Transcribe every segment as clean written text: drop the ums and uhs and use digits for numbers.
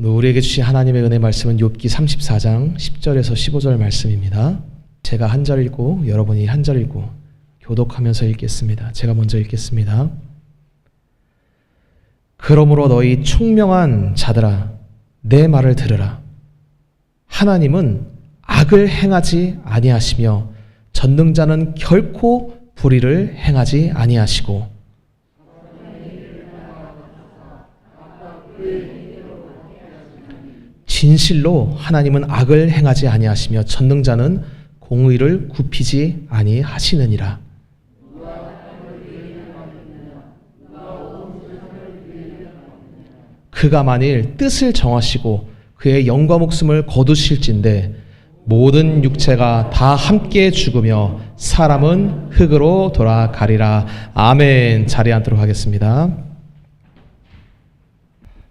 오늘 우리에게 주신 하나님의 은혜 말씀은 욥기 34장 10절에서 15절 말씀입니다. 제가 한 절 읽고 여러분이 한 절 읽고 교독하면서 읽겠습니다. 제가 먼저 읽겠습니다. 그러므로 너희 총명한 자들아 내 말을 들으라. 하나님은 악을 행하지 아니하시며 전능자는 결코 불의를 행하지 아니하시고 진실로 하나님은 악을 행하지 아니하시며 전능자는 공의를 굽히지 아니하시느니라. 그가 만일 뜻을 정하시고 그의 영과 목숨을 거두실진데 모든 육체가 다 함께 죽으며 사람은 흙으로 돌아가리라. 아멘. 자리에 앉도록 하겠습니다.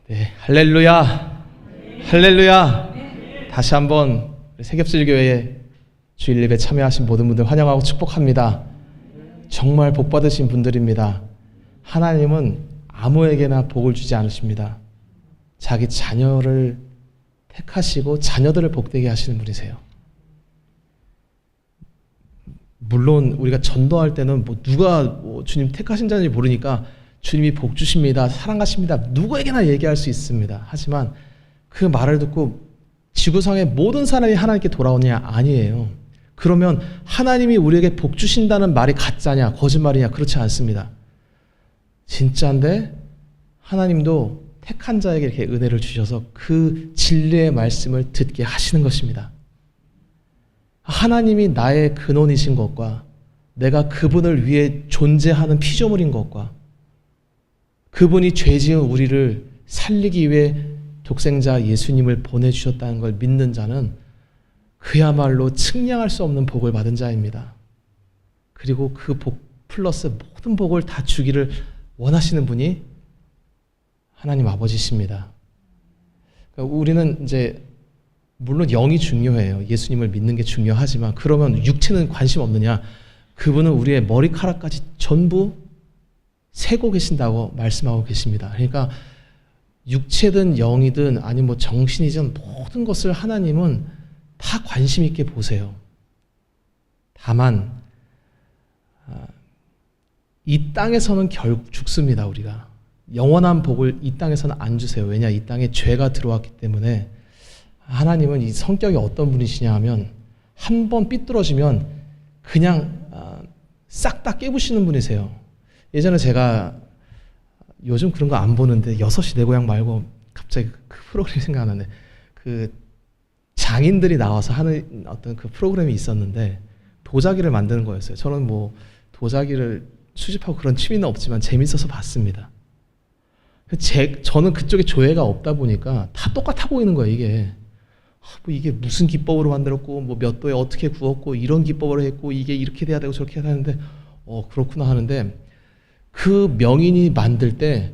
네, 할렐루야. 할렐루야. 다시 한번 새겹실교회에 주일 예배 참여하신 모든 분들 환영하고 축복합니다. 정말 복 받으신 분들입니다. 하나님은 아무에게나 복을 주지 않으십니다. 자기 자녀를 택하시고 자녀들을 복되게 하시는 분이세요. 물론 우리가 전도할 때는 누가 주님 택하신 자인지 모르니까 주님이 복 주십니다, 사랑하십니다, 누구에게나 얘기할 수 있습니다. 하지만 그 말을 듣고 지구상의 모든 사람이 하나님께 돌아오냐? 아니에요. 그러면 하나님이 우리에게 복 주신다는 말이 가짜냐 거짓말이냐? 그렇지 않습니다. 진짜인데 하나님도 택한 자에게 이렇게 은혜를 주셔서 그 진리의 말씀을 듣게 하시는 것입니다. 하나님이 나의 근원이신 것과 내가 그분을 위해 존재하는 피조물인 것과 그분이 죄 지은 우리를 살리기 위해 독생자 예수님을 보내주셨다는 걸 믿는 자는 그야말로 측량할 수 없는 복을 받은 자입니다. 그리고 그 복 플러스 모든 복을 다 주기를 원하시는 분이 하나님 아버지십니다. 그러니까 우리는 이제 물론 영이 중요해요. 예수님을 믿는 게 중요하지만 그러면 육체는 관심 없느냐? 그분은 우리의 머리카락까지 전부 세고 계신다고 말씀하고 계십니다. 그러니까 육체든 영이든 아니면 뭐 정신이든 모든 것을 하나님은 다 관심 있게 보세요. 다만 이 땅에서는 결국 죽습니다. 우리가 영원한 복을 이 땅에서는 안 주세요. 왜냐? 이 땅에 죄가 들어왔기 때문에 하나님은 이 성격이 어떤 분이시냐 하면 한 번 삐뚤어지면 그냥 싹 다 깨부시는 분이세요. 예전에 제가 요즘 그런 거 안 보는데 6시 내 고향 말고 갑자기 그 프로그램이 생각나네. 그 장인들이 나와서 하는 어떤 그 프로그램이 있었는데 도자기를 만드는 거였어요. 저는 뭐 도자기를 수집하고 그런 취미는 없지만 재밌어서 봤습니다. 저는 그쪽에 조예가 없다 보니까 다 똑같아 보이는 거예요. 이게 뭐 이게 무슨 기법으로 만들었고 뭐 몇 도에 어떻게 구웠고 이런 기법으로 했고 이게 이렇게 돼야 되고 저렇게 해야 되는데 그렇구나 하는데 그 명인이 만들 때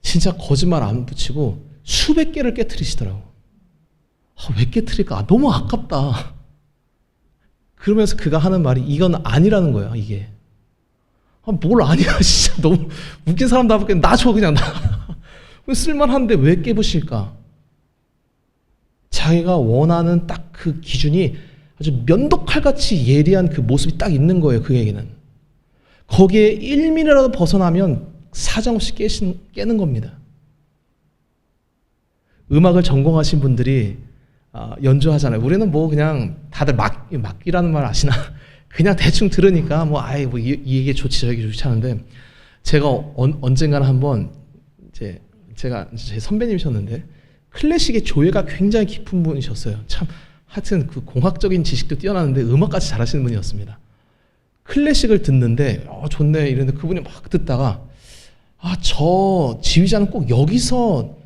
진짜 거짓말 안 붙이고 수백 개를 깨트리시더라고. 왜 깨트릴까? 너무 아깝다. 그러면서 그가 하는 말이 이건 아니라는 거야. 이게 뭘 아니야. 진짜 너무 웃긴 사람답게 나 줘 그냥 나. 쓸만한데 왜 깨부실까? 자기가 원하는 딱 그 기준이 아주 면도칼같이 예리한 그 모습이 딱 있는 거예요. 그에게는. 거기에 1mm라도 벗어나면 사정없이 깨는 겁니다. 음악을 전공하신 분들이 연주하잖아요. 우리는 뭐 그냥 다들 막기라는 말 아시나? 그냥 대충 들으니까 뭐 이게 좋지 저게 좋지 하는데 제가 언젠가는 한번 제가 제 선배님이셨는데 클래식의 조예가 굉장히 깊은 분이셨어요. 참 하여튼 그 공학적인 지식도 뛰어나는데 음악까지 잘하시는 분이었습니다. 클래식을 듣는데 좋네 이랬는데 그분이 막 듣다가 저 지휘자는 꼭 여기서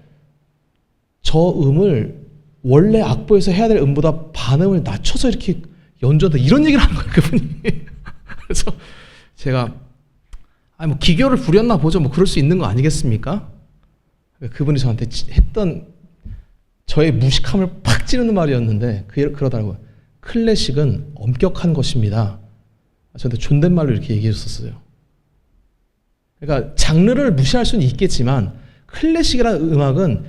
저 음을 원래 악보에서 해야 될 음보다 반음을 낮춰서 이렇게 연주한다 이런 얘기를 하는 거예요. 그분이. 그래서 제가 뭐 기교를 부렸나 보죠. 뭐 그럴 수 있는 거 아니겠습니까? 그분이 저한테 했던 저의 무식함을 팍 찌르는 말이었는데 그러더라고요. 클래식은 엄격한 것입니다. 저한테 존댓말로 이렇게 얘기해 줬었어요. 그러니까 장르를 무시할 수는 있겠지만 클래식이라는 음악은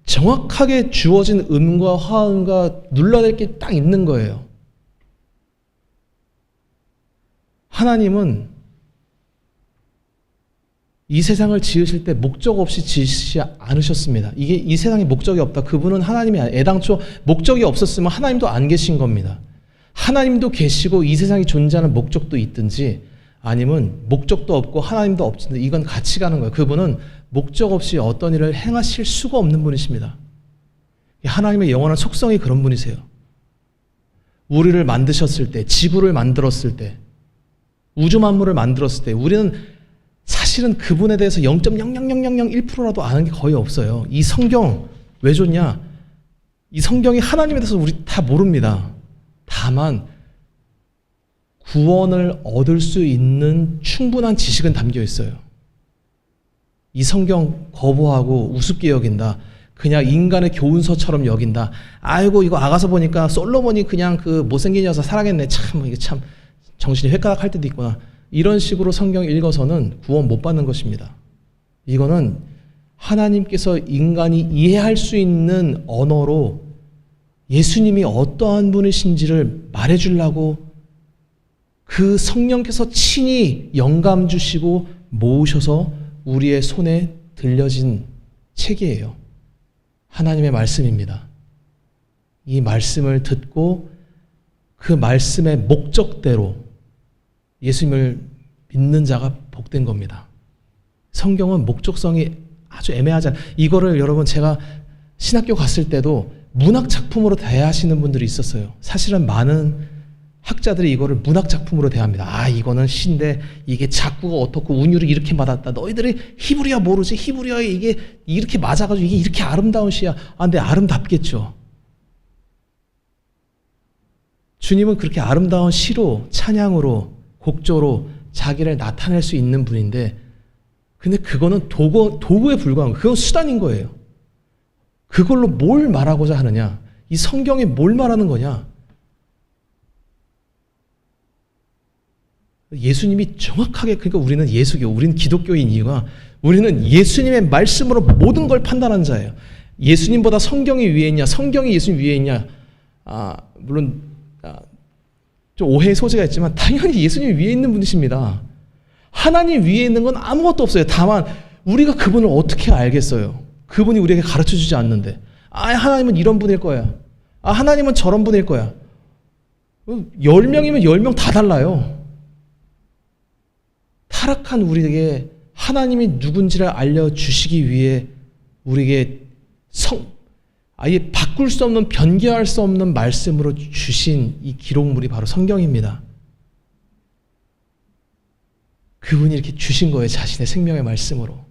정확하게 주어진 음과 화음과 눌러낼 게 딱 있는 거예요. 하나님은 이 세상을 지으실 때 목적 없이 지으시지 않으셨습니다. 이게 이 세상에 목적이 없다. 그분은 하나님이 애당초 목적이 없었으면 하나님도 안 계신 겁니다. 하나님도 계시고 이 세상이 존재하는 목적도 있든지 아니면 목적도 없고 하나님도 없든지 이건 같이 가는 거예요. 그분은 목적 없이 어떤 일을 행하실 수가 없는 분이십니다. 하나님의 영원한 속성이 그런 분이세요. 우리를 만드셨을 때, 지구를 만들었을 때, 우주 만물을 만들었을 때 우리는 사실은 그분에 대해서 0.00001%라도 아는 게 거의 없어요. 이 성경 왜 좋냐? 이 성경이 하나님에 대해서 우리 다 모릅니다. 다만 구원을 얻을 수 있는 충분한 지식은 담겨 있어요. 이 성경 거부하고 우습게 여긴다. 그냥 인간의 교훈서처럼 여긴다. 아이고 이거 아가서 보니까 솔로몬이 그냥 그 못생긴 여자 사랑했네. 참 이게 참 정신이 획가닥할 때도 있구나. 이런 식으로 성경 읽어서는 구원 못 받는 것입니다. 이거는 하나님께서 인간이 이해할 수 있는 언어로 예수님이 어떠한 분이신지를 말해주려고 그 성령께서 친히 영감 주시고 모으셔서 우리의 손에 들려진 책이에요. 하나님의 말씀입니다. 이 말씀을 듣고 그 말씀의 목적대로 예수님을 믿는 자가 복된 겁니다. 성경은 목적성이 아주 애매하지 않아요. 이거를 여러분 제가 신학교 갔을 때도 문학 작품으로 대하시는 분들이 있었어요. 사실은 많은 학자들이 이거를 문학 작품으로 대합니다. 아 이거는 시인데 이게 작구가 어떻고 운율이 이렇게 맞았다. 너희들이 히브리어 모르지? 히브리어에 이게 이렇게 맞아가지고 이게 이렇게 아름다운 시야. 아 근데 아름답겠죠. 주님은 그렇게 아름다운 시로 찬양으로 곡조로 자기를 나타낼 수 있는 분인데 근데 그거는 도구에 불과한 거예요. 그건 수단인 거예요. 그걸로 뭘 말하고자 하느냐? 이 성경에 뭘 말하는 거냐? 예수님이 정확하게 그러니까 우리는 예수교, 우리는 기독교인 이유가 우리는 예수님의 말씀으로 모든 걸 판단하는 자예요. 예수님보다 성경이 위에 있냐? 성경이 예수님 위에 있냐? 물론 좀 오해의 소지가 있지만 당연히 예수님 위에 있는 분이십니다. 하나님 위에 있는 건 아무것도 없어요. 다만 우리가 그분을 어떻게 알겠어요? 그분이 우리에게 가르쳐주지 않는데 하나님은 이런 분일 거야. 하나님은 저런 분일 거야. 10명이면 10명 다 달라요. 타락한 우리에게 하나님이 누군지를 알려주시기 위해 우리에게 아예 바꿀 수 없는 변개할 수 없는 말씀으로 주신 이 기록물이 바로 성경입니다. 그분이 이렇게 주신 거예요. 자신의 생명의 말씀으로.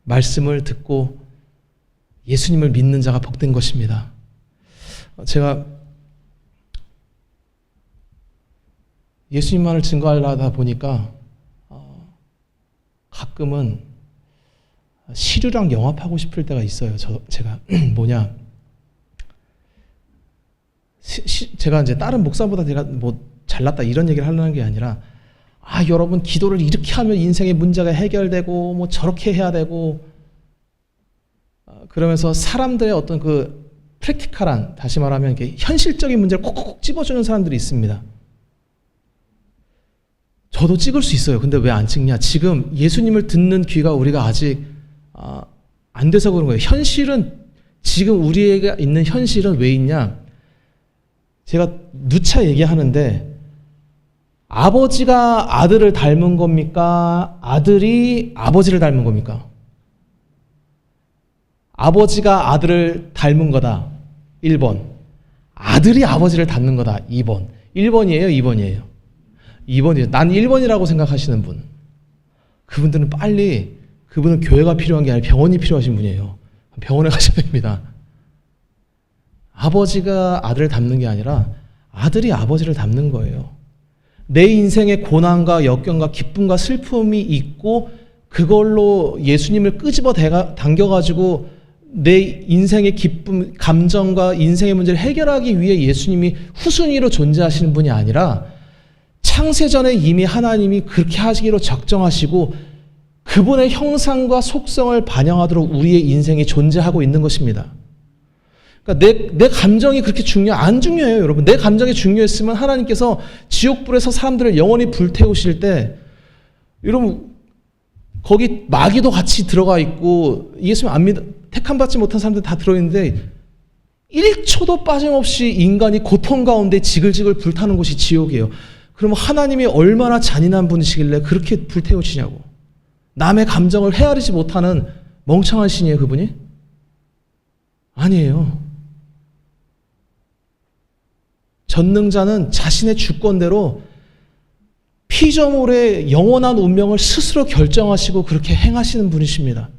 말씀을 듣고 예수님을 믿는 자가 복된 것입니다. 제가 예수님만을 증거하려다 보니까 가끔은 시류랑 영합하고 싶을 때가 있어요. 제가 뭐냐 제가 이제 다른 목사보다 제가 뭐 잘났다 이런 얘기를 하려는 게 아니라 여러분 기도를 이렇게 하면 인생의 문제가 해결되고 뭐 저렇게 해야 되고 그러면서 사람들의 어떤 그 프랙티컬한 다시 말하면 이렇게 현실적인 문제를 콕콕 집어주는 사람들이 있습니다. 저도 찍을 수 있어요. 근데 왜 안 찍냐? 지금 예수님을 듣는 귀가 우리가 아직 안 돼서 그런 거예요. 현실은 지금 우리에게 있는 현실은 왜 있냐? 제가 누차 얘기하는데 아버지가 아들을 닮은 겁니까? 아들이 아버지를 닮은 겁니까? 아버지가 아들을 닮은 거다. 1번. 아들이 아버지를 닮는 거다. 2번. 1번이에요? 2번이에요? 2번이에요. 난 1번이라고 생각하시는 분. 그분들은 빨리 그분은 교회가 필요한 게 아니라 병원이 필요하신 분이에요. 병원에 가셔야 됩니다. 아버지가 아들을 닮는 게 아니라 아들이 아버지를 닮는 거예요. 내 인생의 고난과 역경과 기쁨과 슬픔이 있고 그걸로 예수님을 끄집어 당겨가지고 내 인생의 기쁨, 감정과 인생의 문제를 해결하기 위해 예수님이 후순위로 존재하시는 분이 아니라 창세전에 이미 하나님이 그렇게 하시기로 적정하시고 그분의 형상과 속성을 반영하도록 우리의 인생이 존재하고 있는 것입니다. 그러니까 내 감정이 그렇게 안 중요해요, 여러분. 내 감정이 중요했으면 하나님께서 지옥불에서 사람들을 영원히 불태우실 때, 여러분, 거기 마귀도 같이 들어가 있고, 예수님 안 믿어, 택함받지 못한 사람들 다 들어있는데, 1초도 빠짐없이 인간이 고통 가운데 지글지글 불타는 곳이 지옥이에요. 그러면 하나님이 얼마나 잔인한 분이시길래 그렇게 불태우시냐고. 남의 감정을 헤아리지 못하는 멍청한 신이에요, 그분이? 아니에요. 전능자는 자신의 주권대로 피조물의 영원한 운명을 스스로 결정하시고 그렇게 행하시는 분이십니다.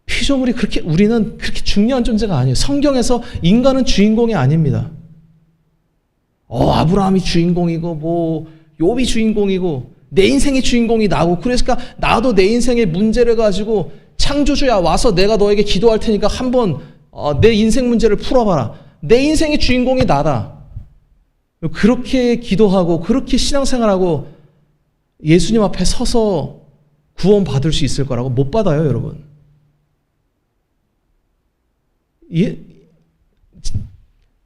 피조물이 우리는 그렇게 중요한 존재가 아니에요. 성경에서 인간은 주인공이 아닙니다. 아브라함이 주인공이고, 욥이 주인공이고, 내 인생의 주인공이 나고, 그러니까 나도 내 인생의 문제를 가지고 창조주야 와서 내가 너에게 기도할 테니까 한번 내 인생 문제를 풀어봐라. 내 인생의 주인공이 나다. 그렇게 기도하고 그렇게 신앙생활하고 예수님 앞에 서서 구원 받을 수 있을 거라고 못 받아요, 여러분.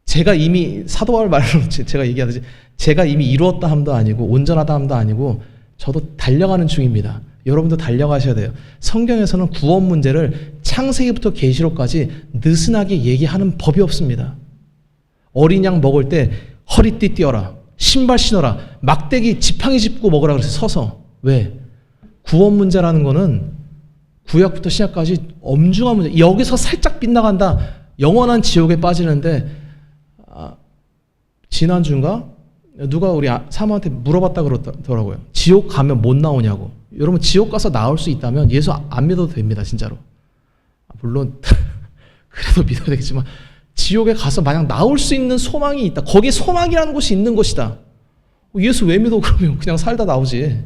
제가 이미 사도 바울 말로 제가 얘기하듯이 제가 이미 이루었다 함도 아니고 온전하다 함도 아니고 저도 달려가는 중입니다. 여러분도 달려가셔야 돼요. 성경에서는 구원 문제를 창세기부터 계시록까지 느슨하게 얘기하는 법이 없습니다. 어린 양 먹을 때 허리띠 띄어라, 신발 신어라, 막대기 지팡이 짚고 먹으라 그래서 서서. 왜? 구원 문제라는 거는 구약부터 신약까지 엄중한 문제. 여기서 살짝 빗나간다, 영원한 지옥에 빠지는데, 지난주인가 누가 우리 사모한테 물어봤다 그러더라고요. 지옥 가면 못 나오냐고. 여러분, 지옥 가서 나올 수 있다면 예수 안 믿어도 됩니다, 진짜로. 물론 그래도 믿어야 되겠지만, 지옥에 가서 만약 나올 수 있는 소망이 있다, 거기에 소망이라는 곳이 있는 것이다, 예수 왜 믿어? 그러면 그냥 살다 나오지.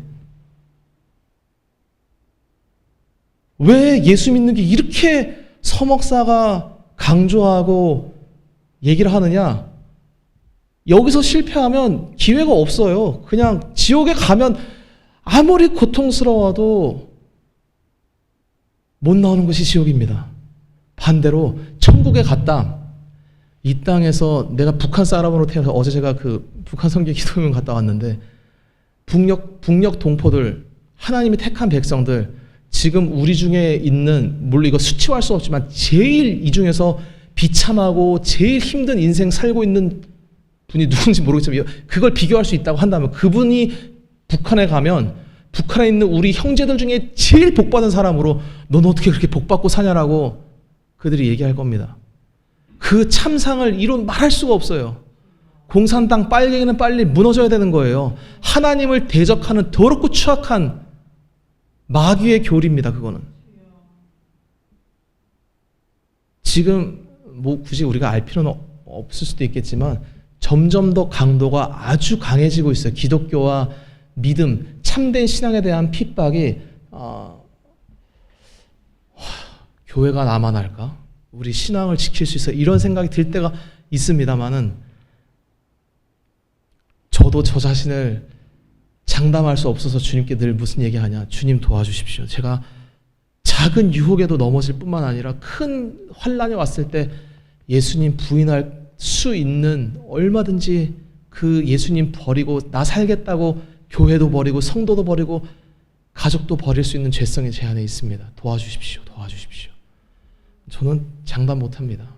왜 예수 믿는 게 이렇게 서먹사가 강조하고 얘기를 하느냐? 여기서 실패하면 기회가 없어요. 그냥 지옥에 가면 아무리 고통스러워도 못 나오는 것이 지옥입니다. 반대로 천국에 갔다, 이 땅에서 내가 북한 사람으로 태어나서, 어제 제가 그 북한 선교 기도회원 갔다 왔는데, 북녘 동포들, 하나님이 택한 백성들, 지금 우리 중에 있는, 물론 이거 수치화할 수 없지만 제일 이 중에서 비참하고 제일 힘든 인생 살고 있는 분이 누군지 모르겠지만 그걸 비교할 수 있다고 한다면, 그분이 북한에 가면 북한에 있는 우리 형제들 중에 제일 복받은 사람으로 넌 어떻게 그렇게 복받고 사냐라고 그들이 얘기할 겁니다. 그 참상을 이론 말할 수가 없어요. 공산당 빨갱이는 빨리 무너져야 되는 거예요. 하나님을 대적하는 더럽고 추악한 마귀의 교리입니다, 그거는. 지금 굳이 우리가 알 필요는 없을 수도 있겠지만 점점 더 강도가 아주 강해지고 있어요. 기독교와 믿음, 참된 신앙에 대한 핍박이 교회가 나만 할까? 우리 신앙을 지킬 수 있어? 이런 생각이 들 때가 있습니다만은, 저도 저 자신을 장담할 수 없어서 주님께 늘 무슨 얘기하냐, 주님 도와주십시오. 제가 작은 유혹에도 넘어질 뿐만 아니라 큰 환난이 왔을 때 예수님 부인할 수 있는, 얼마든지 그 예수님 버리고 나 살겠다고 교회도 버리고 성도도 버리고 가족도 버릴 수 있는 죄성이 제 안에 있습니다. 도와주십시오. 도와주십시오. 저는 장담 못합니다.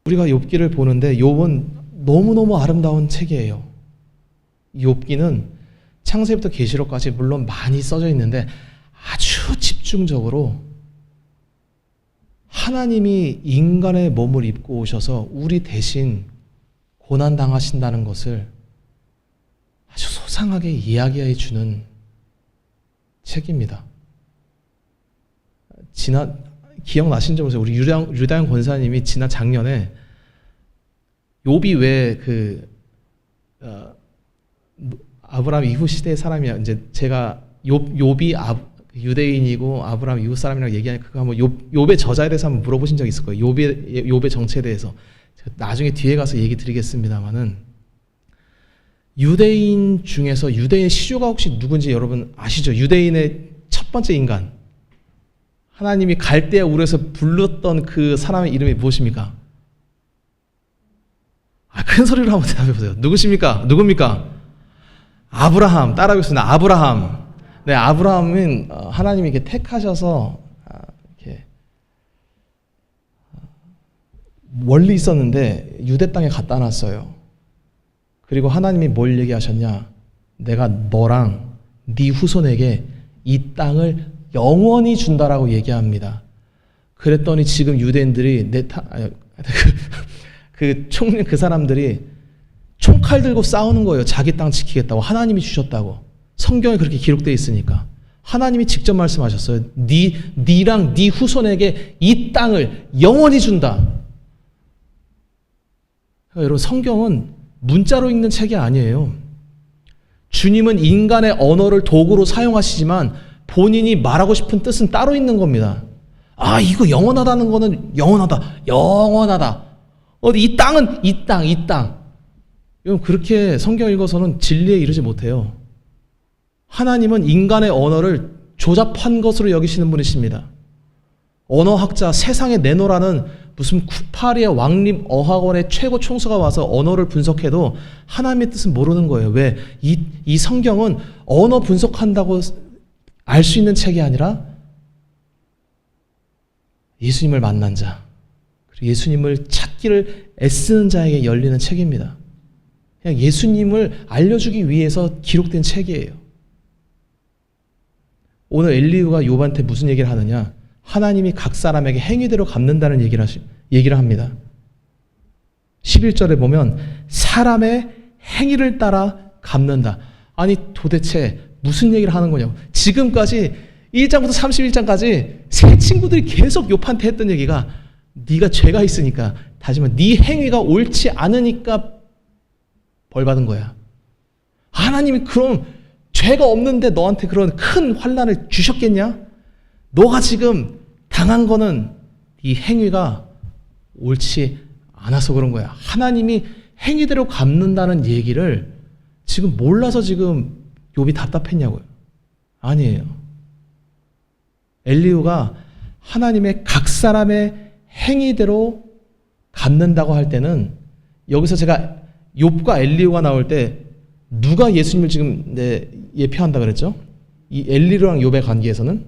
우리가 욥기를 보는데 욥은 너무너무 아름다운 책이에요. 욥기는 창세부터 계시록까지 물론 많이 써져 있는데 아주 집중적으로 하나님이 인간의 몸을 입고 오셔서 우리 대신 고난당하신다는 것을 아주 소상하게 이야기해 주는 책입니다. 기억나신지 모르겠어요. 우리 유다영 권사님이 지난 작년에 욥이 왜 아브라함 이후 시대의 사람이야. 이제 제가 욥이 유대인이고 아브라함 이후 사람이라고 얘기하니까 그거 한번 욥의 저자에 대해서 한번 물어보신 적 있을 거예요. 욥의 정체에 대해서. 나중에 뒤에 가서 얘기 드리겠습니다만은, 유대인 중에서 유대인 시조가 혹시 누군지 여러분 아시죠? 유대인의 첫 번째 인간, 하나님이 갈대아 우르에서 불렀던 그 사람의 이름이 무엇입니까? 큰 소리로 한번 대답해 보세요. 누구십니까? 누굽니까? 아브라함. 따라하겠습니다. 아브라함. 네, 아브라함은 하나님이 이렇게 택하셔서 이렇게 멀리 있었는데 유대 땅에 갖다 놨어요. 그리고 하나님이 뭘 얘기하셨냐? 내가 너랑 네 후손에게 이 땅을 영원히 준다라고 얘기합니다. 그랬더니 지금 유대인들이 그 사람들이 총칼 들고 싸우는 거예요. 자기 땅 지키겠다고. 하나님이 주셨다고. 성경에 그렇게 기록되어 있으니까. 하나님이 직접 말씀하셨어요. 니랑 네 후손에게 이 땅을 영원히 준다. 그러니까 여러분, 성경은 문자로 읽는 책이 아니에요. 주님은 인간의 언어를 도구로 사용하시지만 본인이 말하고 싶은 뜻은 따로 있는 겁니다. 이거 영원하다는 거는 영원하다. 이 땅은 이 땅. 여러분, 그렇게 성경 읽어서는 진리에 이르지 못해요. 하나님은 인간의 언어를 조잡한 것으로 여기시는 분이십니다. 언어학자, 세상에 내놓으라는 무슨 쿠파리아 왕립 어학원의 최고 총수가 와서 언어를 분석해도 하나님의 뜻은 모르는 거예요. 왜? 이 성경은 언어 분석한다고 알 수 있는 책이 아니라 예수님을 만난 자, 그리고 예수님을 찾기를 애쓰는 자에게 열리는 책입니다. 그냥 예수님을 알려주기 위해서 기록된 책이에요. 오늘 엘리후가 욥한테 무슨 얘기를 하느냐? 하나님이 각 사람에게 행위대로 갚는다는 얘기를 합니다. 11절에 보면 사람의 행위를 따라 갚는다. 아니 도대체 무슨 얘기를 하는 거냐고. 지금까지 1장부터 31장까지 세 친구들이 계속 욥한테 했던 얘기가 네가 죄가 있으니까, 다시 말해 네 행위가 옳지 않으니까 벌 받은 거야. 하나님이 그럼 죄가 없는데 너한테 그런 큰 환난을 주셨겠냐? 너가 지금 당한 거는 네 행위가 옳지 않아서 그런 거야. 하나님이 행위대로 갚는다는 얘기를 지금 몰라서 지금 욥이 답답했냐고요. 아니에요. 엘리후가 하나님의 각 사람의 행위대로 갚는다고 할 때는, 여기서 제가 욥과 엘리후가 나올 때 누가 예수님을 지금 예표한다 그랬죠? 이 엘리후랑 욥의 관계에서는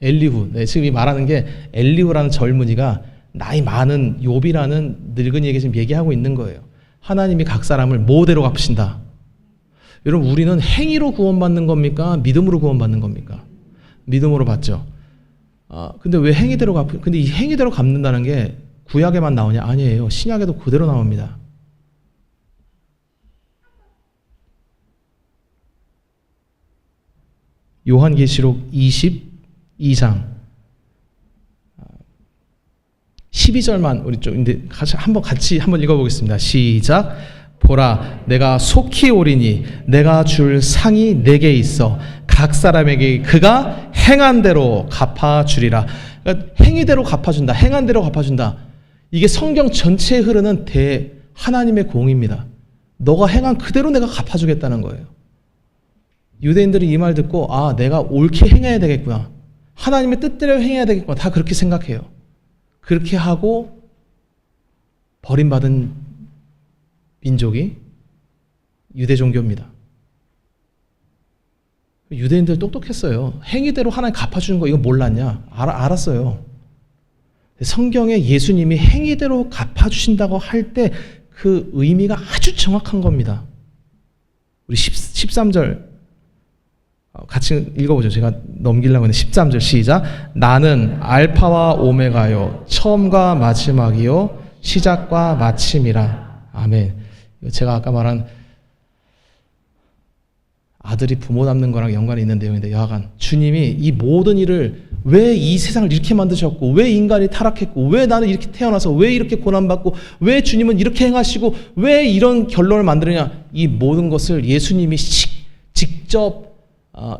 엘리후, 지금 이 말하는 게 엘리후라는 젊은이가 나이 많은 욥이라는 늙은이에게 지금 얘기하고 있는 거예요. 하나님이 각 사람을 뭐대로 갚으신다. 여러분, 우리는 행위로 구원받는 겁니까? 믿음으로 구원받는 겁니까? 믿음으로 받죠. 근데 왜 행위대로 근데 이 행위대로 갚는다는 게 구약에만 나오냐? 아니에요. 신약에도 그대로 나옵니다. 요한계시록 22장 12절만 우리 좀 같이 한번 읽어보겠습니다. 시작. 보라, 내가 속히 오리니 내가 줄 상이 내게 있어 각 사람에게 그가 행한 대로 갚아주리라. 그러니까 행위대로 갚아준다. 행한 대로 갚아준다. 이게 성경 전체에 흐르는 하나님의 공입니다. 너가 행한 그대로 내가 갚아주겠다는 거예요. 유대인들이 이 말 듣고 내가 옳게 행해야 되겠구나. 하나님의 뜻대로 행해야 되겠구나. 다 그렇게 생각해요. 그렇게 하고 버림받은 민족이 유대 종교입니다. 유대인들 똑똑했어요. 행위대로 하나님 갚아주는 거 이거 몰랐냐? 알았어요. 성경에 예수님이 행위대로 갚아주신다고 할 때 그 의미가 아주 정확한 겁니다. 우리 13절 같이 읽어보죠. 제가 넘기려고 했는데 13절 시작. 나는 알파와 오메가요 처음과 마지막이요 시작과 마침이라. 아멘. 제가 아까 말한 아들이 부모 닮는 거랑 연관이 있는 내용인데, 여하간 주님이 이 모든 일을 왜 이 세상을 이렇게 만드셨고, 왜 인간이 타락했고, 왜 나는 이렇게 태어나서 왜 이렇게 고난받고, 왜 주님은 이렇게 행하시고, 왜 이런 결론을 만드느냐, 이 모든 것을 예수님이 직접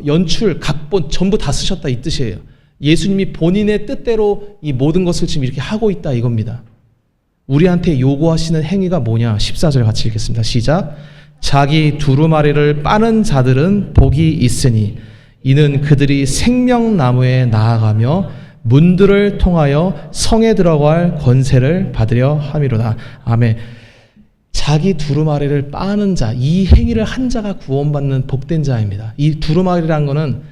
연출, 각본 전부 다 쓰셨다 이 뜻이에요. 예수님이 본인의 뜻대로 이 모든 것을 지금 이렇게 하고 있다 이겁니다. 우리한테 요구하시는 행위가 뭐냐? 14절 같이 읽겠습니다. 시작. 자기 두루마리를 빠는 자들은 복이 있으니 이는 그들이 생명나무에 나아가며 문들을 통하여 성에 들어갈 권세를 받으려 함이로다. 아멘. 자기 두루마리를 빠는 자, 이 행위를 한 자가 구원받는 복된 자입니다. 이 두루마리라는 거는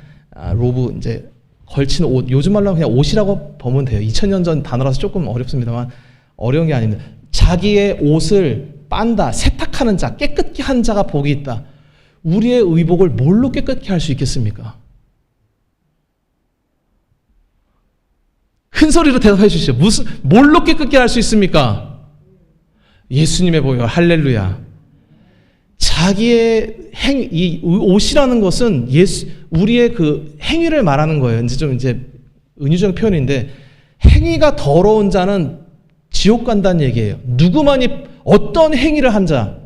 로브, 이제 걸치는 옷, 요즘 말로 그냥 옷이라고 보면 돼요. 2000년 전 단어라서 조금 어렵습니다만 어려운 게 아닙니다. 자기의 옷을 빤다, 세탁하는 자, 깨끗게 한 자가 복이 있다. 우리의 의복을 뭘로 깨끗게 할 수 있겠습니까? 큰 소리로 대답해 주시죠. 뭘로 깨끗게 할 수 있습니까? 예수님의 보혈, 할렐루야. 자기의 이 옷이라는 것은 우리의 그 행위를 말하는 거예요. 이제 은유적 표현인데, 행위가 더러운 자는 지옥 간다는 얘기예요. 누구만이 어떤 행위를 한 자,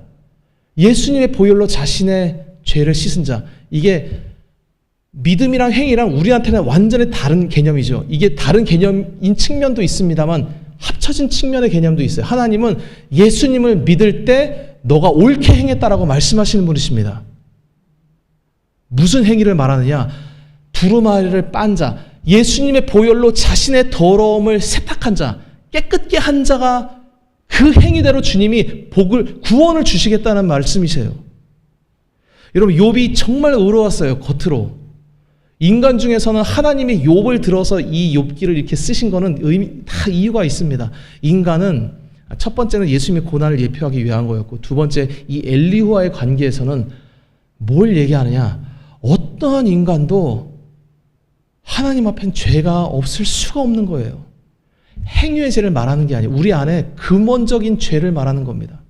예수님의 보혈로 자신의 죄를 씻은 자, 이게 믿음이랑 행위랑 우리한테는 완전히 다른 개념이죠. 이게 다른 개념인 측면도 있습니다만 합쳐진 측면의 개념도 있어요. 하나님은 예수님을 믿을 때 너가 옳게 행했다라고 말씀하시는 분이십니다. 무슨 행위를 말하느냐? 두루마리를 빤 자, 예수님의 보혈로 자신의 더러움을 세탁한 자, 깨끗게 한 자가 그 행위대로 주님이 구원을 주시겠다는 말씀이세요. 여러분, 욥이 정말 의로웠어요. 겉으로. 인간 중에서는 하나님이 욥을 들어서 이 욥기를 이렇게 쓰신 거는 다 이유가 있습니다. 인간은 첫 번째는 예수님의 고난을 예표하기 위한 거였고, 두 번째 이 엘리후와의 관계에서는 뭘 얘기하느냐? 어떠한 인간도 하나님 앞엔 죄가 없을 수가 없는 거예요. 행위의 죄를 말하는 게 아니에요. 우리 안에 근본적인 죄를 말하는 겁니다.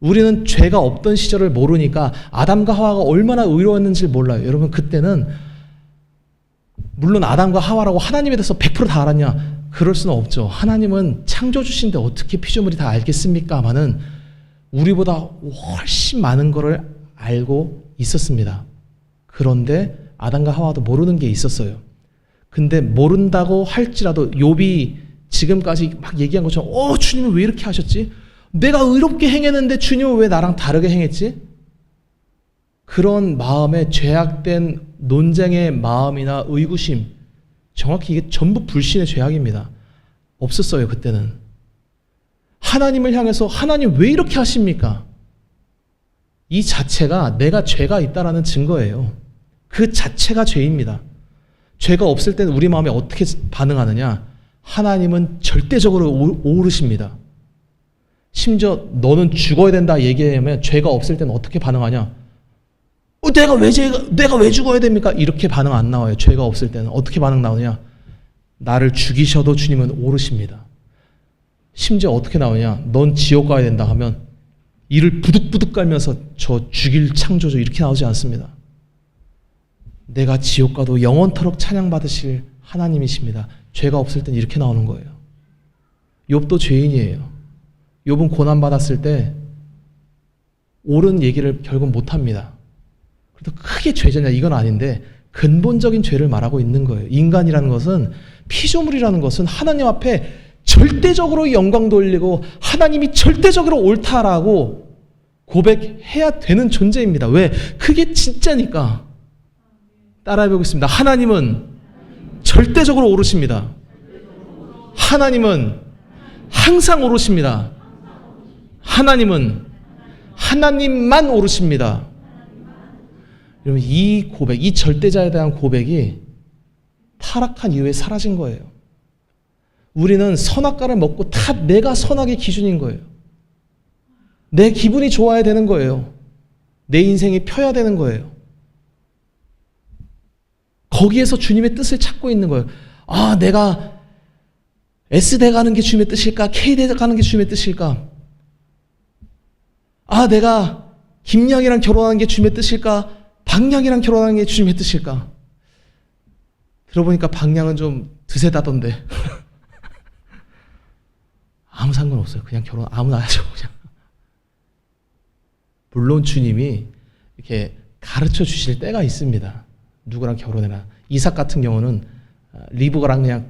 우리는 죄가 없던 시절을 모르니까 아담과 하와가 얼마나 의로웠는지 몰라요. 여러분, 그때는 물론 아담과 하와라고 하나님에 대해서 100% 다 알았냐? 그럴 수는 없죠. 하나님은 창조주신데 어떻게 피조물이 다 알겠습니까마는 우리보다 훨씬 많은 것을 알고 있었습니다. 그런데 아담과 하와도 모르는 게 있었어요. 근데 모른다고 할지라도 욥이 지금까지 막 얘기한 것처럼 주님은 왜 이렇게 하셨지? 내가 의롭게 행했는데 주님은 왜 나랑 다르게 행했지? 그런 마음에 죄악된 논쟁의 마음이나 의구심, 정확히 이게 전부 불신의 죄악입니다. 없었어요, 그때는. 하나님을 향해서 하나님 왜 이렇게 하십니까? 이 자체가 내가 죄가 있다라는 증거예요. 그 자체가 죄입니다. 죄가 없을 때는 우리 마음에 어떻게 반응하느냐? 하나님은 절대적으로 오르십니다. 심지어 너는 죽어야 된다 얘기하면 죄가 없을 때는 어떻게 반응하냐? 내가 왜 죽어야 됩니까? 이렇게 반응 안 나와요. 죄가 없을 때는 어떻게 반응 나오냐? 나를 죽이셔도 주님은 오르십니다. 심지어 어떻게 나오냐? 넌 지옥 가야 된다 하면 이를 부득부득 깔면서 저 죽일 창조주 이렇게 나오지 않습니다. 내가 지옥 가도 영원토록 찬양받으실 하나님이십니다. 죄가 없을 때는 이렇게 나오는 거예요. 욥도 죄인이에요. 욥은 고난받았을 때 옳은 얘기를 결국 못합니다. 그래도 크게 죄잖냐 이건 아닌데 근본적인 죄를 말하고 있는 거예요. 인간이라는 것은, 피조물이라는 것은 하나님 앞에 절대적으로 영광 돌리고 하나님이 절대적으로 옳다라고 고백해야 되는 존재입니다. 왜? 그게 진짜니까. 따라해 보겠습니다. 하나님은 절대적으로 오르십니다. 하나님은 항상 오르십니다. 하나님만 오르십니다. 여러분, 이 고백, 이 절대자에 대한 고백이 타락한 이후에 사라진 거예요. 우리는 선악과를 먹고 다 내가 선악의 기준인 거예요. 내 기분이 좋아야 되는 거예요. 내 인생이 펴야 되는 거예요. 거기에서 주님의 뜻을 찾고 있는 거예요. 내가 S대 가는 게 주님의 뜻일까? K대 가는 게 주님의 뜻일까? 내가 김양이랑 결혼하는 게 주님의 뜻일까? 박양이랑 결혼하는 게 주님의 뜻일까? 들어보니까 박양은 좀 드세다던데. 아무 상관없어요. 그냥 결혼 아무나 하죠. 그냥. 물론 주님이 이렇게 가르쳐 주실 때가 있습니다. 누구랑 결혼해라. 이삭 같은 경우는 리브가랑 그냥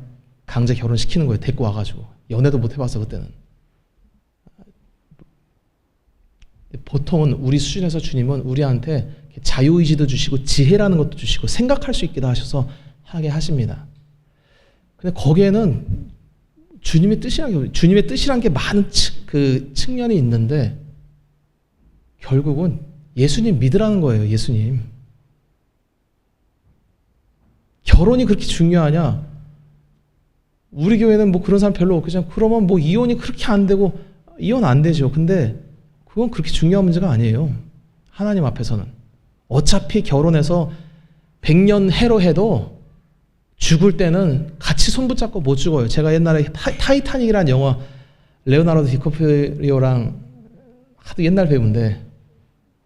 강제 결혼시키는 거예요. 데리고 와가지고. 연애도 못 해봤어 그때는. 보통은 우리 수준에서 주님은 우리한테 자유의지도 주시고 지혜라는 것도 주시고 생각할 수 있기도 하셔서 하게 하십니다. 근데 거기에는 주님의 뜻이란 게 많은 측면이 있는데 결국은 예수님 믿으라는 거예요. 예수님. 결혼이 그렇게 중요하냐? 우리 교회는 뭐 그런 사람 별로 없겠지만 그러면 뭐 이혼이 그렇게 안 되고 이혼 안 되죠. 근데 그건 그렇게 중요한 문제가 아니에요. 하나님 앞에서는. 어차피 결혼해서 100년 해로 해도 죽을 때는 같이 손 붙잡고 못 죽어요. 제가 옛날에 타이타닉이라는 영화 레오나르도 디카프리오랑 하도 옛날 배우인데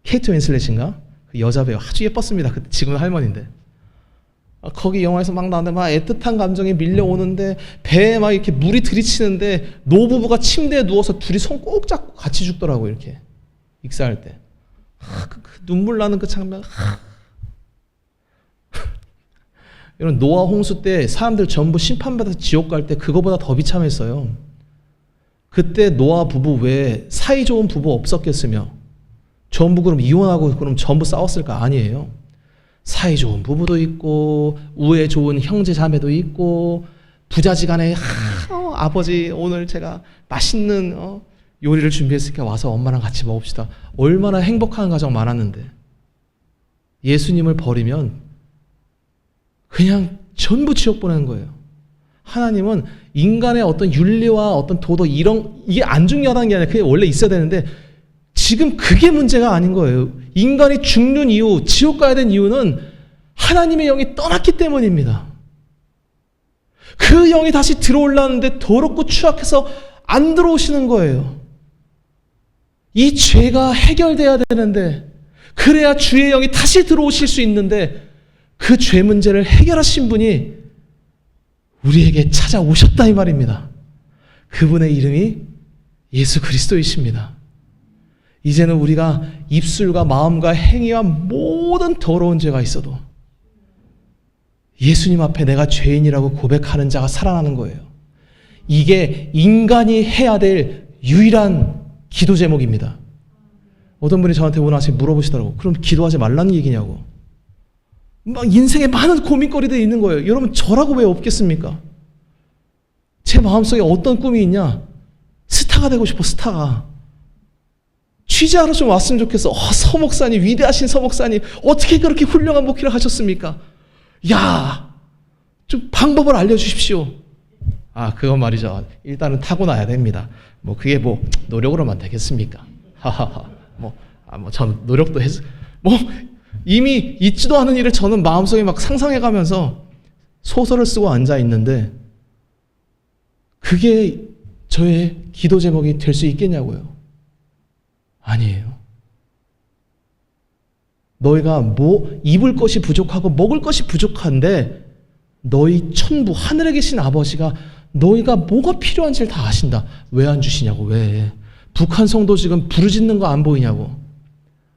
케이트 윈슬렛인가? 그 여자 배우 아주 예뻤습니다. 그때 지금은 할머니인데. 거기 영화에서 막 나오는데 막 애틋한 감정이 밀려오는데 배에 막 이렇게 물이 들이치는데 노부부가 침대에 누워서 둘이 손 꼭 잡고 같이 죽더라고요. 이렇게 익사할 때. 그 눈물 나는 그 장면. 이런 노아 홍수 때 사람들 전부 심판받아서 지옥 갈 때 그거보다 더 비참했어요. 그때 노아 부부 외에 사이 좋은 부부 없었겠으며 전부 그럼 이혼하고 그럼 전부 싸웠을까? 아니에요. 사이 좋은 부부도 있고 우애 좋은 형제 자매도 있고 부자지간에 아버지 오늘 제가 맛있는 요리를 준비했으니까 와서 엄마랑 같이 먹읍시다. 얼마나 행복한 가정 많았는데 예수님을 버리면 그냥 전부 지옥 보내는 거예요. 하나님은 인간의 어떤 윤리와 어떤 도덕 이게 안 중요하다는 게 아니라 그게 원래 있어야 되는데 지금 그게 문제가 아닌 거예요. 인간이 죽는 이유, 지옥 가야 된 이유는 하나님의 영이 떠났기 때문입니다. 그 영이 다시 들어올라는데 더럽고 추악해서 안 들어오시는 거예요. 이 죄가 해결돼야 되는데 그래야 주의 영이 다시 들어오실 수 있는데 그 죄 문제를 해결하신 분이 우리에게 찾아오셨다 이 말입니다. 그분의 이름이 예수 그리스도이십니다. 이제는 우리가 입술과 마음과 행위와 모든 더러운 죄가 있어도 예수님 앞에 내가 죄인이라고 고백하는 자가 살아나는 거예요. 이게 인간이 해야 될 유일한 기도 제목입니다. 어떤 분이 저한테 오늘 아침에 물어보시더라고요. 그럼 기도하지 말라는 얘기냐고. 막 인생에 많은 고민거리들이 있는 거예요. 여러분 저라고 왜 없겠습니까? 제 마음속에 어떤 꿈이 있냐? 스타가 되고 싶어. 스타가. 취재하러 좀 왔으면 좋겠어. 서목사님, 위대하신 서목사님 어떻게 그렇게 훌륭한 목회를 하셨습니까? 야, 좀 방법을 알려주십시오. 그건 말이죠. 일단은 타고나야 됩니다. 뭐 그게 뭐 노력으로만 되겠습니까? 하하하. 전 노력도 해서 이미 있지도 않은 일을 저는 마음속에 막 상상해가면서 소설을 쓰고 앉아 있는데 그게 저의 기도 제목이 될 수 있겠냐고요. 아니에요. 너희가 입을 것이 부족하고 먹을 것이 부족한데 너희 천부 하늘에 계신 아버지가 너희가 뭐가 필요한지를 다 아신다. 왜 안 주시냐고. 왜. 북한 성도 지금 부르짖는 거 안 보이냐고.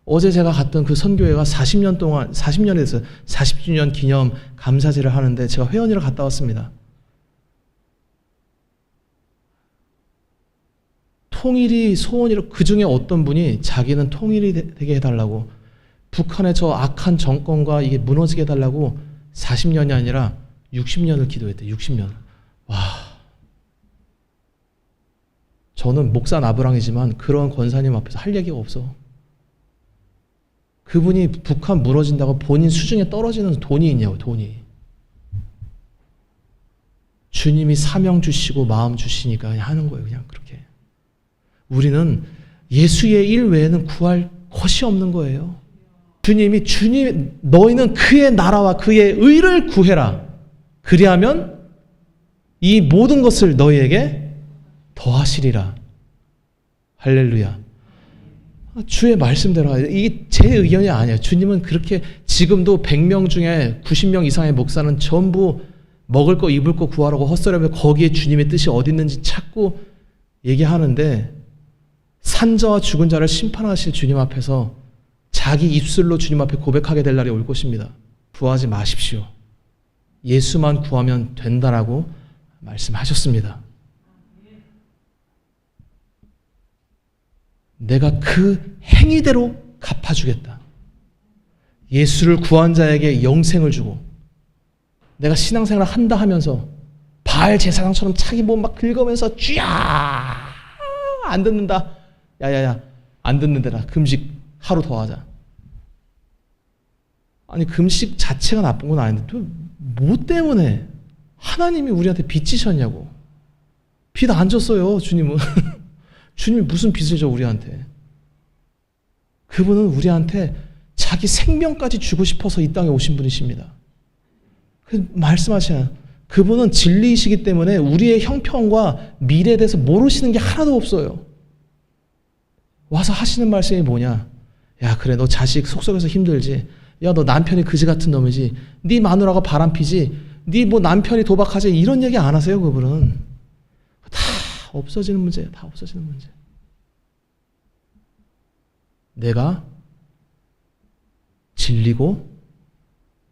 어제 제가 갔던 그 선교회가 40년에 대해서 40주년 기념 감사제를 하는데 제가 회원이라 갔다 왔습니다. 통일이 소원이라 그 중에 어떤 분이 자기는 통일이 되게 해달라고 북한의 저 악한 정권과 이게 무너지게 해달라고 40년이 아니라 60년을 기도했대. 60년. 와. 저는 목사 나부랑이지만 그런 권사님 앞에서 할 얘기가 없어. 그분이 북한 무너진다고 본인 수준에 떨어지는 돈이 있냐고. 돈이. 주님이 사명 주시고 마음 주시니까 그냥 하는 거예요. 그냥 그렇게. 우리는 예수의 일 외에는 구할 것이 없는 거예요. 주님 너희는 그의 나라와 그의 의를 구해라. 그리하면 이 모든 것을 너희에게 더하시리라. 할렐루야. 주의 말씀대로 이게 제 의견이 아니에요. 주님은 그렇게 지금도 100명 중에 90명 이상의 목사는 전부 먹을 거 입을 거 구하라고 헛소리하며 거기에 주님의 뜻이 어디 있는지 찾고 얘기하는데 산자와 죽은 자를 심판하실 주님 앞에서 자기 입술로 주님 앞에 고백하게 될 날이 올 것입니다. 구하지 마십시오. 예수만 구하면 된다라고 말씀하셨습니다. 내가 그 행위대로 갚아주겠다. 예수를 구한 자에게 영생을 주고 내가 신앙생활을 한다 하면서 바알 제사장처럼 자기 몸 막 긁으면서 쥐야 안 듣는다. 야야야 안 듣는데라. 금식 하루 더 하자. 아니 금식 자체가 나쁜 건 아닌데 또 뭐 때문에 하나님이 우리한테 빚지셨냐고. 빚 안 줬어요 주님은. 주님이 무슨 빚을 져 우리한테. 그분은 우리한테 자기 생명까지 주고 싶어서 이 땅에 오신 분이십니다. 말씀하시잖아요. 그분은 진리이시기 때문에 우리의 형편과 미래에 대해서 모르시는 게 하나도 없어요. 와서 하시는 말씀이 뭐냐. 야 그래 너 자식 속속에서 힘들지. 야 너 남편이 그지 같은 놈이지. 네 마누라가 바람피지. 네 뭐 남편이 도박하지. 이런 얘기 안 하세요. 그분은. 다 없어지는 문제예요. 다 없어지는 문제. 내가 진리고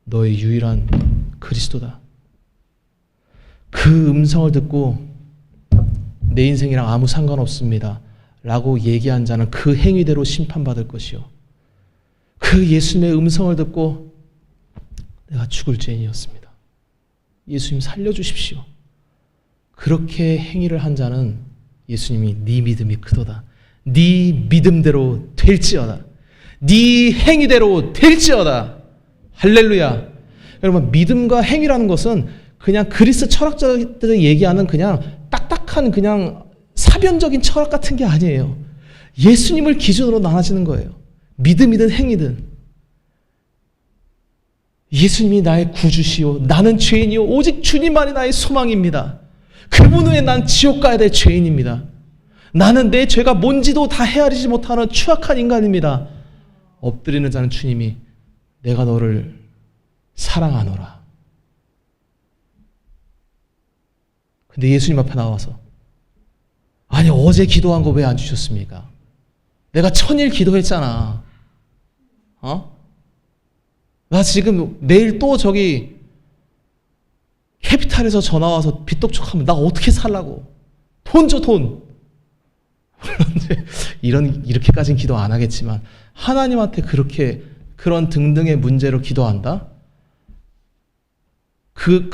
너의 유일한 그리스도다. 그 음성을 듣고 내 인생이랑 아무 상관없습니다 라고 얘기한 자는 그 행위대로 심판받을 것이요. 그 예수님의 음성을 듣고 내가 죽을 죄인이었습니다. 예수님 살려주십시오. 그렇게 행위를 한 자는 예수님이 네 믿음이 크도다. 네 믿음대로 될지어다. 네 행위대로 될지어다. 할렐루야. 여러분 믿음과 행위라는 것은 그냥 그리스 철학자들이 얘기하는 그냥 딱딱한 그냥 사변적인 철학 같은 게 아니에요. 예수님을 기준으로 나눠지는 거예요. 믿음이든 행위든. 예수님이 나의 구주시요 나는 죄인이요 오직 주님만이 나의 소망입니다. 그분 외에 난 지옥 가야 될 죄인입니다. 나는 내 죄가 뭔지도 다 헤아리지 못하는 추악한 인간입니다. 엎드리는 자는 주님이 내가 너를 사랑하노라. 근데 예수님 앞에 나와서 아니 어제 기도한 거 왜 안 주셨습니까? 내가 1000일 기도했잖아. 나 지금 내일 또 저기 캐피탈에서 전화 와서 빚독촉하면 나 어떻게 살라고. 돈 줘 돈. 물론 이렇게까지는 기도 안 하겠지만 하나님한테 그렇게 그런 등등의 문제로 기도한다? 그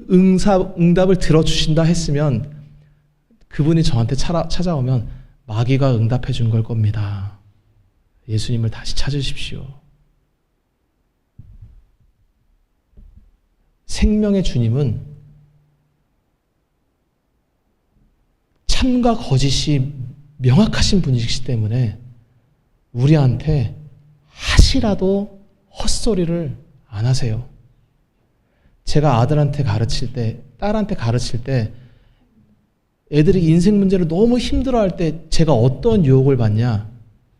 응답을 들어주신다 했으면 그분이 저한테 찾아오면 마귀가 응답해 준 걸 겁니다. 예수님을 다시 찾으십시오. 생명의 주님은 참과 거짓이 명확하신 분이시기 때문에 우리한테 하시라도 헛소리를 안 하세요. 제가 아들한테 가르칠 때, 딸한테 가르칠 때 애들이 인생 문제를 너무 힘들어할 때 제가 어떤 유혹을 받냐.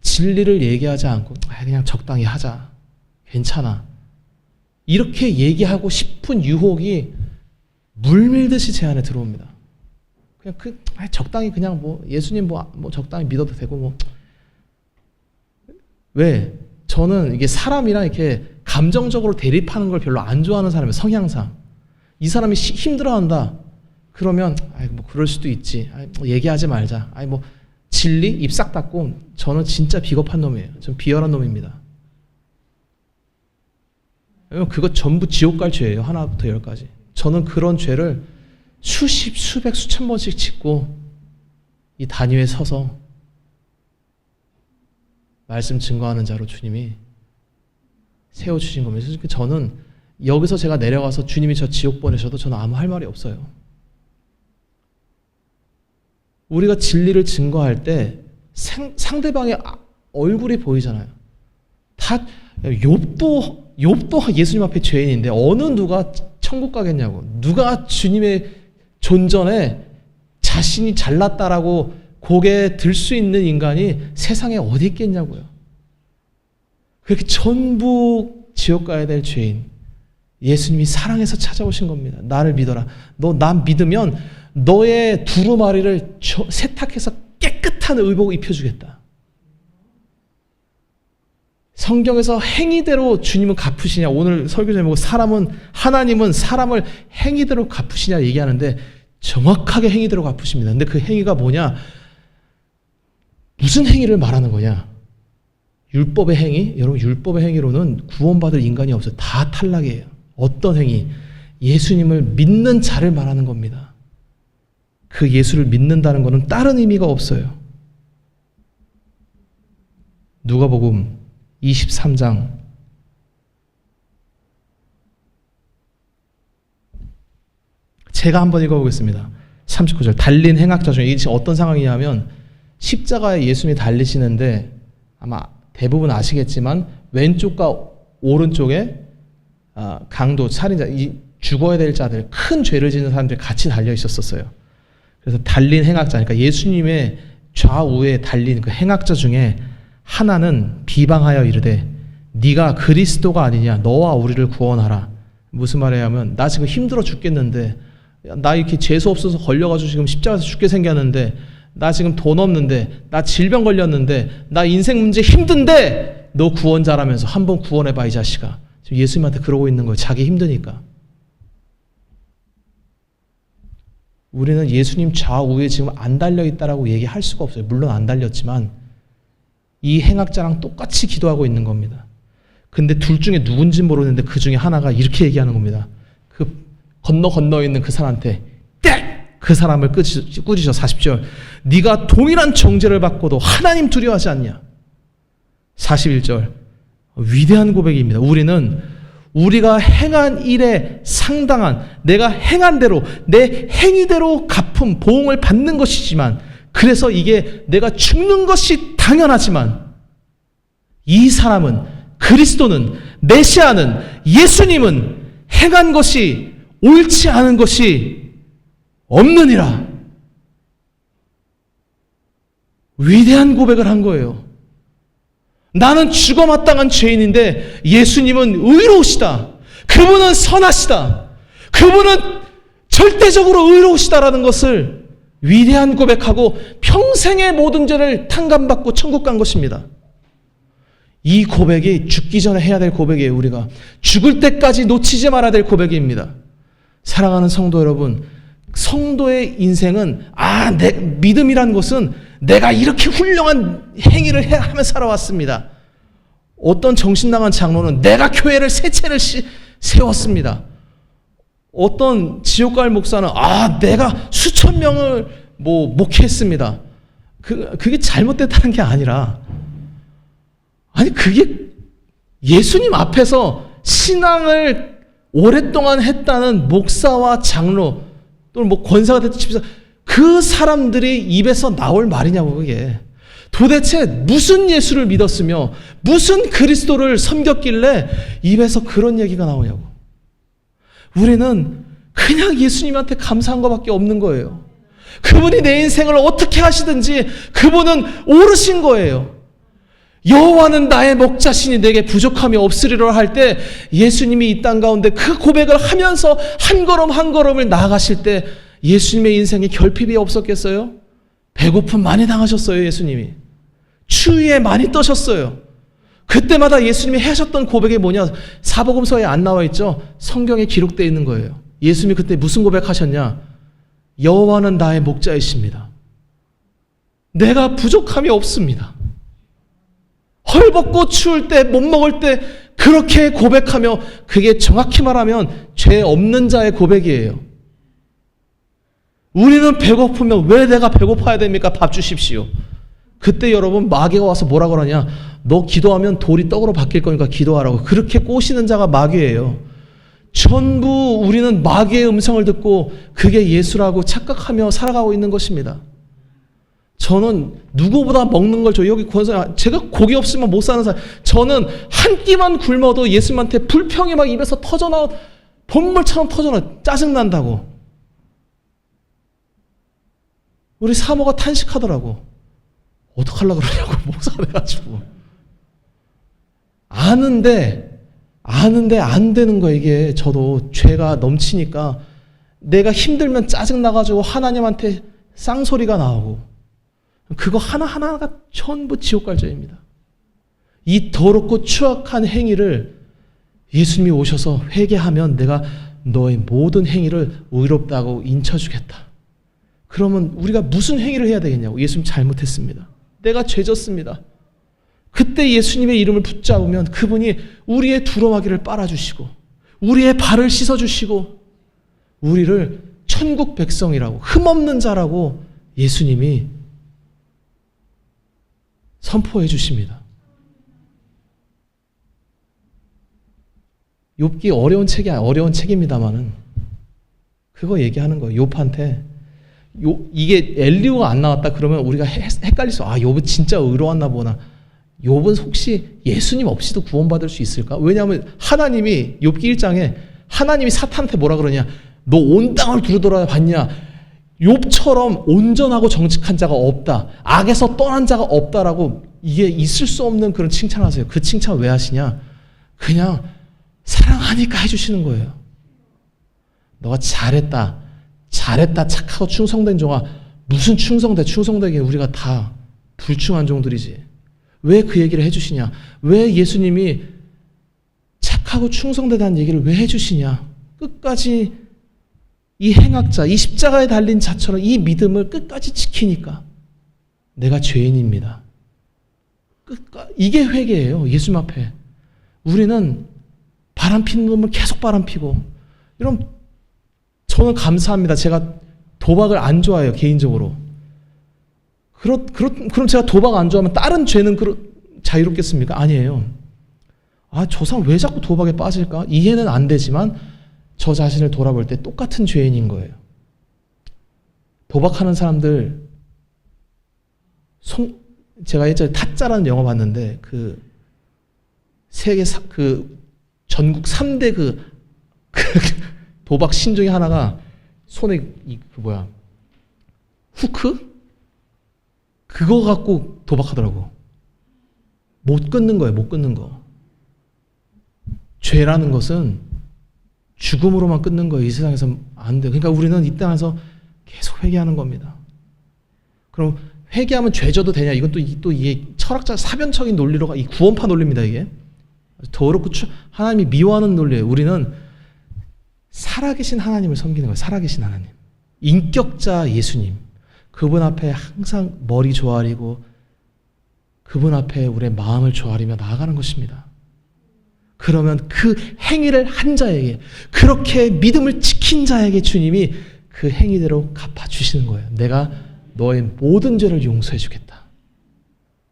진리를 얘기하지 않고 그냥 적당히 하자. 괜찮아. 이렇게 얘기하고 싶은 유혹이 물밀듯이 제 안에 들어옵니다. 그냥 적당히 그냥 뭐 예수님 뭐 적당히 믿어도 되고 뭐. 왜? 저는 이게 사람이랑 이렇게 감정적으로 대립하는 걸 별로 안 좋아하는 사람이에요. 성향상. 이 사람이 힘들어한다. 그러면 뭐 그럴 수도 있지. 얘기하지 말자. 뭐 진리 입 싹 닫고. 저는 진짜 비겁한 놈이에요. 전 비열한 놈입니다. 그거 전부 지옥 갈 죄예요. 하나부터 10까지. 저는 그런 죄를 수십, 수백, 수천 번씩 짓고 이 단위에 서서 말씀 증거하는 자로 주님이 세워주신 겁니다. 저는 여기서 제가 내려가서 주님이 저 지옥 보내셔도 저는 아무 할 말이 없어요. 우리가 진리를 증거할 때 상대방의 얼굴이 보이잖아요. 다 욥도 예수님 앞에 죄인인데 어느 누가 천국 가겠냐고. 누가 주님의 존전에 자신이 잘났다라고 고개 들 수 있는 인간이 세상에 어디 있겠냐고요. 그렇게 전부 지옥 가야 될 죄인 예수님이 사랑해서 찾아오신 겁니다. 나를 믿어라. 너 난 믿으면 너의 두루마리를 세탁해서 깨끗한 의복 입혀주겠다. 성경에서 행위대로 주님은 갚으시냐. 오늘 설교 제목은 하나님은 사람을 행위대로 갚으시냐 얘기하는데 정확하게 행위대로 갚으십니다. 근데 그 행위가 뭐냐? 무슨 행위를 말하는 거냐? 율법의 행위, 여러분 율법의 행위로는 구원받을 인간이 없어요. 다 탈락이에요. 어떤 행위? 예수님을 믿는 자를 말하는 겁니다. 그 예수를 믿는다는 것은 다른 의미가 없어요. 누가복음 23장 '제가 한번 읽어보겠습니다. 39절. 달린 행악자 중에 이게 어떤 상황이냐면 십자가에 예수님이 달리시는데 아마 대부분 아시겠지만 왼쪽과 오른쪽에 강도, 살인자, 이 죽어야 될 자들, 큰 죄를 짓는 사람들이 같이 달려 있었어요. 그래서 달린 행악자, 그러니까 예수님의 좌우에 달린 그 행악자 중에 하나는 비방하여 이르되 네가 그리스도가 아니냐, 너와 우리를 구원하라. 무슨 말이냐 하면 나 지금 힘들어 죽겠는데, 나 이렇게 재수 없어서 걸려가지고 지금 십자가에서 죽게 생겼는데, 나 지금 돈 없는데, 나 질병 걸렸는데, 나 인생 문제 힘든데 너 구원자라면서 한번 구원해봐 이 자식아. 지금 예수님한테 그러고 있는 거예요. 자기 힘드니까. 우리는 예수님 좌우에 지금 안 달려있다라고 얘기할 수가 없어요. 물론 안 달렸지만 이 행악자랑 똑같이 기도하고 있는 겁니다. 근데 둘 중에 누군지 모르는데 그 중에 하나가 이렇게 얘기하는 겁니다. 그 건너 있는 그 사람한테 그 사람을 꾸짖어 40절. 네가 동일한 정죄를 받고도 하나님 두려워하지 않냐. 41절. 위대한 고백입니다. 우리가 행한 일에 상당한, 내가 행한 대로 내 행위대로 갚음, 보응을 받는 것이지만, 그래서 이게 내가 죽는 것이 당연하지만, 이 사람은, 그리스도는, 메시아는, 예수님은 행한 것이 옳지 않은 것이 없느니라. 위대한 고백을 한 거예요. 나는 죽어마땅한 죄인인데 예수님은 의로우시다. 그분은 선하시다. 그분은 절대적으로 의로우시다라는 것을 위대한 고백하고 평생의 모든 죄를 탕감받고 천국 간 것입니다. 이 고백이 죽기 전에 해야 될 고백이에요. 우리가 죽을 때까지 놓치지 말아야 될 고백입니다. 사랑하는 성도 여러분, 성도의 인생은 내 믿음이란 것은 내가 이렇게 훌륭한 행위를 하며 살아왔습니다. 어떤 정신나간 장로는 내가 교회를 세 채를 세웠습니다. 어떤 지옥갈 목사는 내가 수천 명을 목회했습니다. 그게 잘못됐다는 게 아니라, 그게 예수님 앞에서 신앙을 오랫동안 했다는 목사와 장로 또는 권사가 됐든 집사, 그 사람들이 입에서 나올 말이냐고. 그게 도대체 무슨 예수를 믿었으며 무슨 그리스도를 섬겼길래 입에서 그런 얘기가 나오냐고. 우리는 그냥 예수님한테 감사한 것밖에 없는 거예요. 그분이 내 인생을 어떻게 하시든지 그분은 오르신 거예요. 여호와는 나의 목자시니 내게 부족함이 없으리라 할 때 예수님이 이 땅 가운데 그 고백을 하면서 한 걸음 한 걸음을 나아가실 때 예수님의 인생에 결핍이 없었겠어요? 배고픔 많이 당하셨어요. 예수님이 추위에 많이 떠셨어요. 그때마다 예수님이 하셨던 고백이 뭐냐? 사복음서에 안 나와 있죠? 성경에 기록되어 있는 거예요. 예수님이 그때 무슨 고백하셨냐? 여호와는 나의 목자이십니다. 내가 부족함이 없습니다. 헐벗고 추울 때, 못 먹을 때 그렇게 고백하며, 그게 정확히 말하면 죄 없는 자의 고백이에요. 우리는 배고프면 왜 내가 배고파야 됩니까? 밥 주십시오. 그때 여러분 마귀가 와서 뭐라 그러냐? 너 기도하면 돌이 떡으로 바뀔 거니까 기도하라고. 그렇게 꼬시는 자가 마귀예요. 전부 우리는 마귀의 음성을 듣고 그게 예수라고 착각하며 살아가고 있는 것입니다. 저는 누구보다 먹는 걸 여기 권사, 제가 고기 없으면 못 사는 사람, 저는 한 끼만 굶어도 예수님한테 불평이 막 입에서 터져나와, 본물처럼 터져나와. 짜증난다고. 우리 사모가 탄식하더라고. 어떡하려고 그러냐고, 목사가 돼가지고. 아는데 안 되는 거야, 이게. 저도 죄가 넘치니까 내가 힘들면 짜증나가지고 하나님한테 쌍소리가 나오고, 그거 하나하나가 전부 지옥갈자입니다. 이 더럽고 추악한 행위를 예수님이 오셔서 회개하면 내가 너의 모든 행위를 의롭다고 인쳐주겠다. 그러면 우리가 무슨 행위를 해야 되겠냐고. 예수님 잘못했습니다. 내가 죄졌습니다. 그때 예수님의 이름을 붙잡으면 그분이 우리의 두루마기를 빨아주시고 우리의 발을 씻어주시고 우리를 천국 백성이라고 흠없는 자라고 예수님이 선포해 주십니다. 욥기 어려운 책입니다만은 그거 얘기하는 거예요. 욥한테 이게 엘리후가 안 나왔다 그러면 우리가 헷갈릴 수. 욥은 진짜 의로웠나 보나. 욥은 혹시 예수님 없이도 구원받을 수 있을까? 왜냐하면 하나님이 욥기 1장에 하나님이 사탄한테 뭐라 그러냐? 너 온 땅을 두루돌아 봤냐? 욥처럼 온전하고 정직한 자가 없다. 악에서 떠난 자가 없다라고 이게 있을 수 없는 그런 칭찬하세요. 그 칭찬 왜 하시냐? 그냥 사랑하니까 해주시는 거예요. 너가 잘했다 착하고 충성된 종아. 무슨 충성되긴 우리가 다 불충한 종들이지. 왜 그 얘기를 해주시냐? 왜 예수님이 착하고 충성되다는 얘기를 왜 해주시냐? 끝까지 이 행악자, 이 십자가에 달린 자처럼 이 믿음을 끝까지 지키니까. 내가 죄인입니다. 이게 회개예요. 예수님 앞에. 우리는 바람피는 놈을 계속 바람피고. 여러분, 저는 감사합니다. 제가 도박을 안 좋아해요, 개인적으로. 그럼 제가 도박 안 좋아하면 다른 죄는 자유롭겠습니까? 아니에요. 저 사람 왜 자꾸 도박에 빠질까? 이해는 안 되지만 저 자신을 돌아볼 때 똑같은 죄인인 거예요. 도박하는 사람들, 제가 예전에 타짜라는 영화 봤는데 세계 전국 3대 도박 신 중에 하나가 손에 후크? 그거 갖고 도박하더라고. 못 끊는 거예요. 못 끊는 거. 죄라는 것은 죽음으로만 끊는 거예요. 이 세상에서 안 돼요. 그러니까 우리는 이 땅에서 계속 회개하는 겁니다. 그럼 회개하면 죄져도 되냐? 이건 또 이게 철학자 사변적인 논리로 이 구원파 논리입니다. 이게 더럽고 하나님이 미워하는 논리예요. 우리는 살아계신 하나님을 섬기는 거예요. 살아계신 하나님, 인격자 예수님. 그분 앞에 항상 머리 조아리고 그분 앞에 우리의 마음을 조아리며 나아가는 것입니다. 그러면 그 행위를 한 자에게, 그렇게 믿음을 지킨 자에게 주님이 그 행위대로 갚아주시는 거예요. 내가 너의 모든 죄를 용서해 주겠다.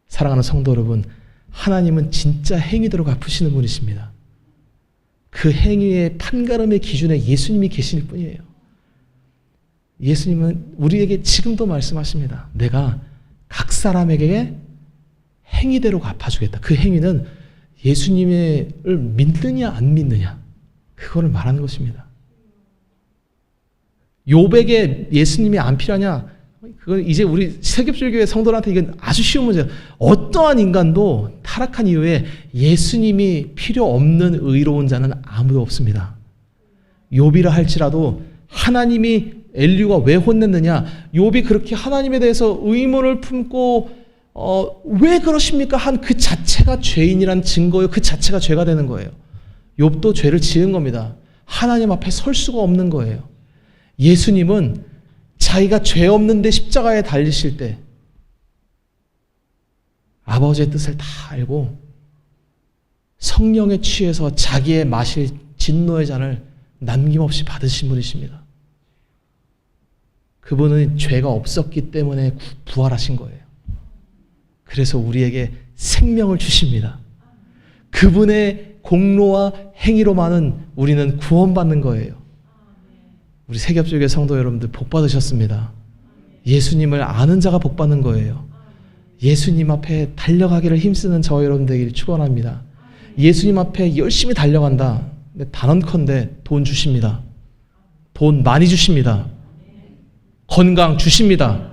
사랑하는 성도 여러분, 하나님은 진짜 행위대로 갚으시는 분이십니다. 그 행위의 판가름의 기준에 예수님이 계실 뿐이에요. 예수님은 우리에게 지금도 말씀하십니다. 내가 각 사람에게 행위대로 갚아주겠다. 그 행위는 예수님을 믿느냐 안 믿느냐, 그거를 말하는 것입니다. 욥에게 예수님이 안 필요하냐? 그건 이제 우리 세겹절교회 성도들한테 이건 아주 쉬운 문제예요. 어떠한 인간도 타락한 이후에 예수님이 필요 없는 의로운 자는 아무도 없습니다. 욥이라 할지라도 하나님이 엘리후가 왜 혼냈느냐? 욥이 그렇게 하나님에 대해서 의문을 품고 왜 그러십니까? 한 그 자체가 죄인이란 증거요. 그 자체가 죄가 되는 거예요. 욥도 죄를 지은 겁니다. 하나님 앞에 설 수가 없는 거예요. 예수님은 자기가 죄 없는데 십자가에 달리실 때 아버지의 뜻을 다 알고 성령에 취해서 자기의 마실 진노의 잔을 남김없이 받으신 분이십니다. 그분은 죄가 없었기 때문에 부활하신 거예요. 그래서 우리에게 생명을 주십니다. 그분의 공로와 행위로만은 우리는 구원받는 거예요. 우리 세겹절교회 성도 여러분들 복 받으셨습니다. 예수님을 아는 자가 복 받는 거예요. 예수님 앞에 달려가기를 힘쓰는 저와 여러분 되기를 축원합니다. 예수님 앞에 열심히 달려간다. 단언컨대 돈 주십니다. 돈 많이 주십니다. 건강 주십니다.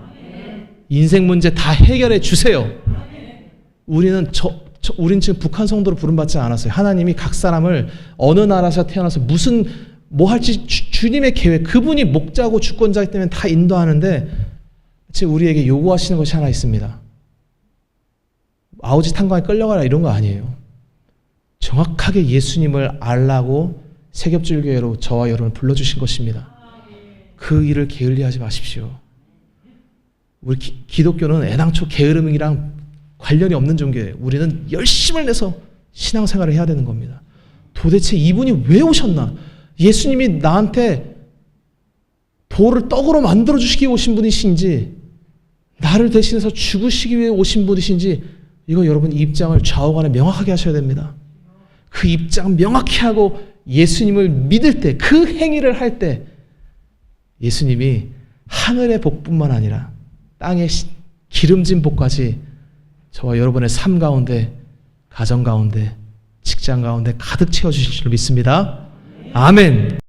인생 문제 다 해결해 주세요. 우리는 지금 북한 성도로 부름받지 않았어요. 하나님이 각 사람을 어느 나라에서 태어나서 뭐 할지 주님의 계획, 그분이 목자고 주권자이기 때문에 다 인도하는데 지금 우리에게 요구하시는 것이 하나 있습니다. 아우지 탄광에 끌려가라 이런 거 아니에요. 정확하게 예수님을 알라고 세겹절교회로 저와 여러분을 불러주신 것입니다. 그 일을 게을리하지 마십시오. 우리 기독교는 애당초 게으름이랑 관련이 없는 종교예요. 우리는 열심을 내서 신앙생활을 해야 되는 겁니다. 도대체 이분이 왜 오셨나? 예수님이 나한테 돌을 떡으로 만들어 주시기 위해 오신 분이신지, 나를 대신해서 죽으시기 위해 오신 분이신지, 이거 여러분 입장을 좌우간에 명확하게 하셔야 됩니다. 그 입장 명확히 하고 예수님을 믿을 때, 그 행위를 할 때 예수님이 하늘의 복뿐만 아니라 땅의 기름진 복까지 저와 여러분의 삶 가운데, 가정 가운데, 직장 가운데 가득 채워주실 줄 믿습니다. 아멘.